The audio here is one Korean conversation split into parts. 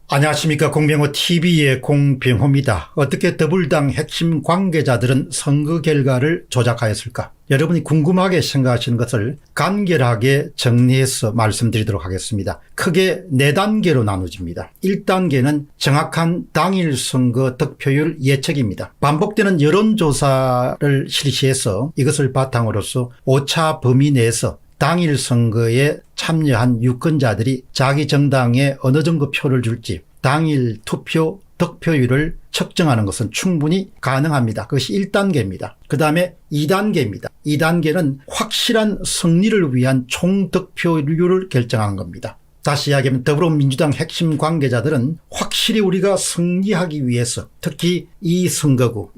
안녕하십니까. 공병호 TV의 공병호입니다. 어떻게 더불당 핵심 관계자들은 선거 결과를 조작하였을까? 여러분이 궁금하게 생각하시는 것을 간결하게 정리해서 말씀드리도록 하겠습니다. 크게 4단계로 나누집니다. 1단계는 정확한 당일 선거 득표율 예측입니다. 반복되는 여론조사를 실시해서 이것을 바탕으로서 오차 범위 내에서 당일 선거에 참여한 유권자들이 자기 정당에 어느 정도 표를 줄지 당일 투표 득표율을 측정하는 것은 충분히 가능합니다. 그것이 1단계입니다. 그 다음에 2단계입니다. 2단계는 확실한 승리를 위한 총득표율을 결정하는 겁니다. 다시 이야기하면 더불어민주당 핵심 관계자들은 확실히 우리가 승리하기 위해서 특히 이 선거구를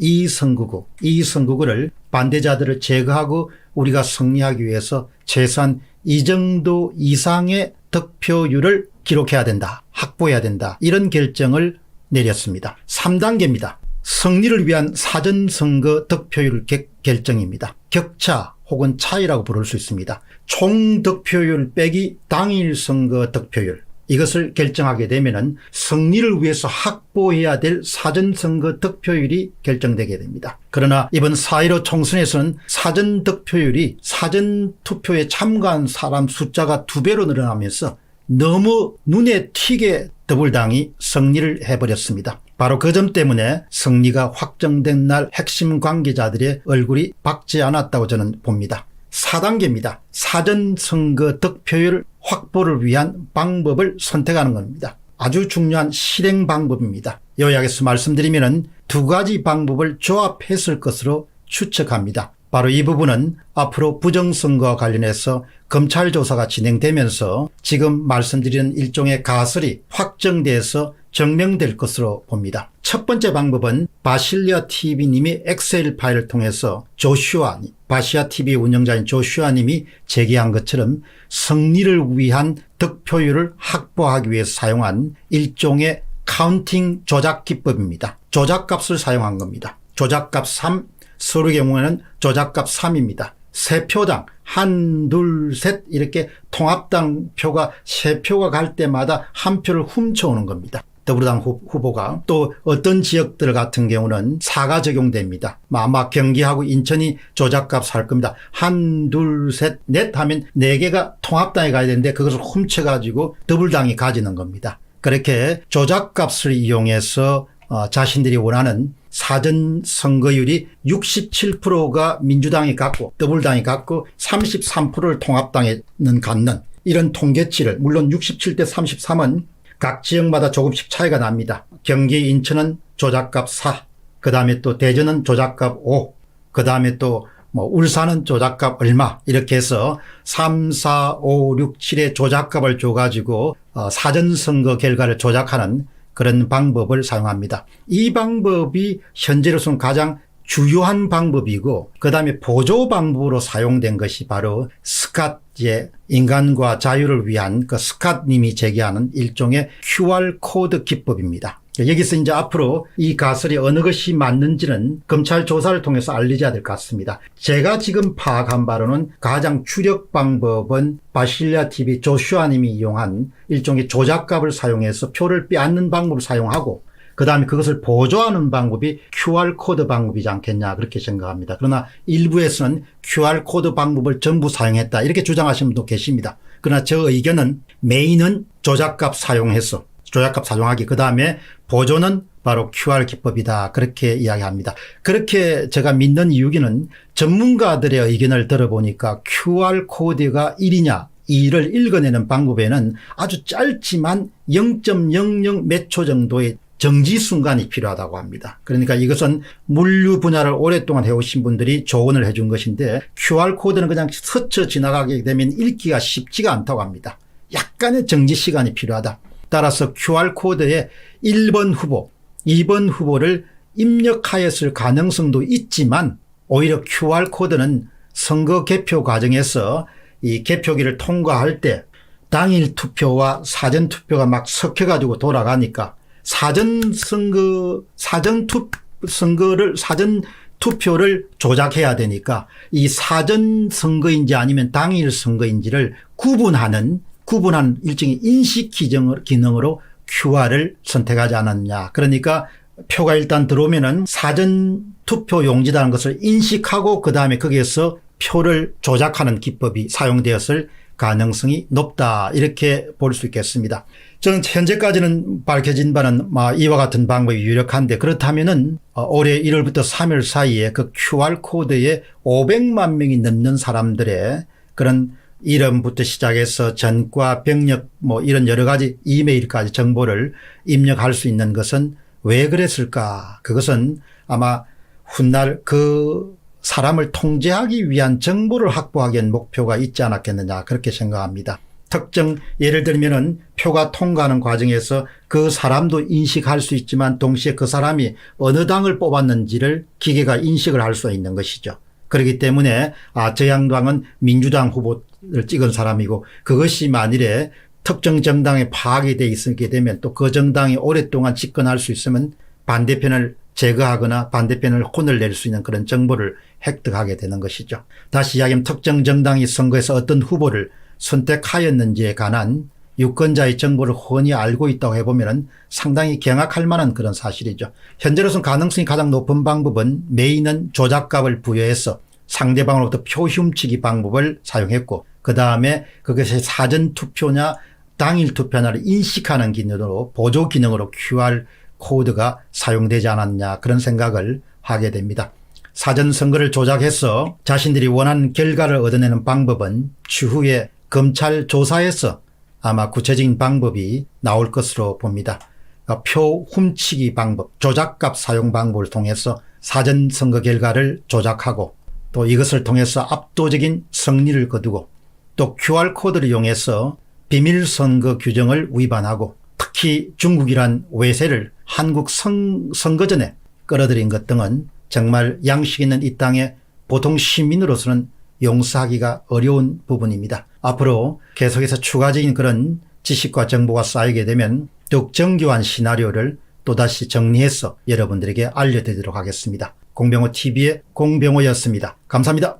반대자들을 제거하고 우리가 승리하기 위해서 최소한 이 정도 이상의 득표율을 기록해야 된다, 확보해야 된다, 이런 결정을 내렸습니다. 3단계입니다. 승리를 위한 사전선거 득표율 결정입니다. 격차 혹은 차이라고 부를 수 있습니다. 총 득표율 빼기 당일 선거 득표율, 이것을 결정하게 되면은 승리를 위해서 확보해야 될 사전선거 득표율이 결정되게 됩니다. 그러나 이번 4.15 총선에서는 사전득표율이 사전투표에 참가한 사람 숫자가 2배로 늘어나면서 너무 눈에 튀게 더불당이 승리를 해버렸습니다. 바로 그 점 때문에 승리가 확정된 날 핵심 관계자들의 얼굴이 밝지 않았다고 저는 봅니다. 4단계입니다. 사전선거 득표율 확보를 위한 방법을 선택하는 겁니다. 아주 중요한 실행 방법입니다. 요약해서 말씀드리면 2가지 방법을 조합했을 것으로 추측합니다. 바로 이 부분은 앞으로 부정선거와 관련해서 검찰 조사가 진행되면서 지금 말씀드리는 일종의 가설이 확정돼서 증명될 것으로 봅니다. 첫 번째 방법은 바실리아TV님이 엑셀 파일을 통해서 바시아TV 운영자인 조슈아님이 제기한 것처럼 승리를 위한 득표율을 확보하기 위해서 사용한 일종의 카운팅 조작 기법입니다. 조작값을 사용한 겁니다. 조작값 3, 서류 경우에는 조작값 3입니다. 3표당 1, 2, 3 이렇게 통합당 표가 3표가 갈 때마다 1표를 훔쳐오는 겁니다. 더불어당 후보가. 또 어떤 지역들 같은 경우는 4가 적용됩니다. 아마 경기하고 인천이 조작값 할 겁니다. 1, 2, 3, 넷 하면 4개가 통합당에 가야 되는데 그것을 훔쳐가지고 더불당이 가지는 겁니다. 그렇게 조작값을 이용해서 자신들이 원하는 사전 선거율이 67%가 민주당이 갖고 더불당이 갖고 33%를 통합당에는 갖는 이런 통계치를, 물론 67대 33은 각 지역마다 조금씩 차이가 납니다. 경기 인천은 조작값 4, 그 다음에 또 대전은 조작값 5, 그 다음에 또 울산은 조작값 얼마, 이렇게 해서 3, 4, 5, 6, 7의 조작값을 줘가지고 사전선거 결과를 조작하는 그런 방법을 사용합니다. 이 방법이 현재로서는 가장 주요한 방법이고, 그 다음에 보조 방법으로 사용된 것이 바로 스캇의 인간과 자유를 위한 그 스캇님이 제기하는 일종의 QR코드 기법입니다. 여기서 이제 앞으로 이 가설이 어느 것이 맞는지는 검찰 조사를 통해서 알려져야 될 것 같습니다. 제가 지금 파악한 바로는 가장 주력 방법은 바실리아TV 조슈아님이 이용한 일종의 조작값을 사용해서 표를 빼앗는 방법을 사용하고, 그 다음에 그것을 보조하는 방법이 QR코드 방법이지 않겠냐, 그렇게 생각합니다. 그러나 일부에서는 QR코드 방법을 전부 사용했다, 이렇게 주장하시는 분도 계십니다. 그러나 저 의견은 메인은 조작값 사용하기, 그 다음에 보조는 바로 QR 기법이다, 그렇게 이야기합니다. 그렇게 제가 믿는 이유는 전문가들의 의견을 들어보니까 QR코드가 1이냐 2를 읽어내는 방법에는 아주 짧지만 0.00 몇 초 정도의 정지 순간이 필요하다고 합니다. 그러니까 이것은 물류 분야를 오랫동안 해오신 분들이 조언을 해준 것인데, QR코드는 그냥 스쳐 지나가게 되면 읽기가 쉽지가 않다고 합니다. 약간의 정지 시간이 필요하다. 따라서 QR코드에 1번 후보, 2번 후보를 입력하였을 가능성도 있지만, 오히려 QR코드는 선거 개표 과정에서 이 개표기를 통과할 때 당일 투표와 사전 투표가 막 섞여가지고 돌아가니까 사전 투표를 조작해야 되니까 이 사전 선거인지 아니면 당일 선거인지를 구분하는 일종의 인식 기능으로 QR을 선택하지 않았냐. 그러니까 표가 일단 들어오면은 사전 투표 용지라는 것을 인식하고 그다음에 거기에서 표를 조작하는 기법이 사용되었을 가능성이 높다. 이렇게 볼 수 있겠습니다. 저는 현재까지는 밝혀진 바는 이와 같은 방법이 유력한데, 그렇다면은 올해 1월부터 3월 사이에 그 QR코드에 500만 명이 넘는 사람들의 그런 이름부터 시작해서 전과, 병력 이런 여러 가지 이메일까지 정보를 입력할 수 있는 것은 왜 그랬을까? 그것은 아마 훗날 그 사람을 통제하기 위한 정보를 확보하기 위한 목표가 있지 않았겠느냐, 그렇게 생각합니다. 특정 예를 들면은 표가 통과하는 과정에서 그 사람도 인식할 수 있지만 동시에 그 사람이 어느 당을 뽑았는지를 기계가 인식을 할 수 있는 것이죠. 그렇기 때문에 저 양당은 민주당 후보를 찍은 사람이고, 그것이 만일에 특정 정당에 파악이 돼 있게 되면 또 그 정당이 오랫동안 집권할 수 있으면 반대편을 제거하거나 반대편을 혼을 낼 수 있는 그런 정보를 획득하게 되는 것이죠. 다시 이야기하면 특정 정당이 선거에서 어떤 후보를 선택하였는지에 관한 유권자의 정보를 훤히 알고 있다고 해보면 상당히 경악할 만한 그런 사실이죠. 현재로서는 가능성이 가장 높은 방법은 메인은 조작값을 부여해서 상대방으로부터 표 훔치기 방법을 사용했고, 그 다음에 그것이 사전 투표냐 당일 투표냐를 인식하는 기능으로, 보조 기능으로 QR 코드가 사용되지 않았냐, 그런 생각을 하게 됩니다. 사전 선거를 조작해서 자신들이 원하는 결과를 얻어내는 방법은 추후에 검찰 조사에서 아마 구체적인 방법이 나올 것으로 봅니다. 표 훔치기 방법, 조작값 사용 방법을 통해서 사전 선거 결과를 조작하고, 또 이것을 통해서 압도적인 승리를 거두고, 또 QR코드를 이용해서 비밀선거 규정을 위반하고, 특히 중국이란 외세를 한국 선거전에 끌어들인 것 등은 정말 양식 있는 이 땅의 보통 시민으로서는 용서하기가 어려운 부분입니다. 앞으로 계속해서 추가적인 그런 지식과 정보가 쌓이게 되면 더욱 정교한 시나리오를 또다시 정리해서 여러분들에게 알려드리도록 하겠습니다. 공병호 TV의 공병호였습니다. 감사합니다.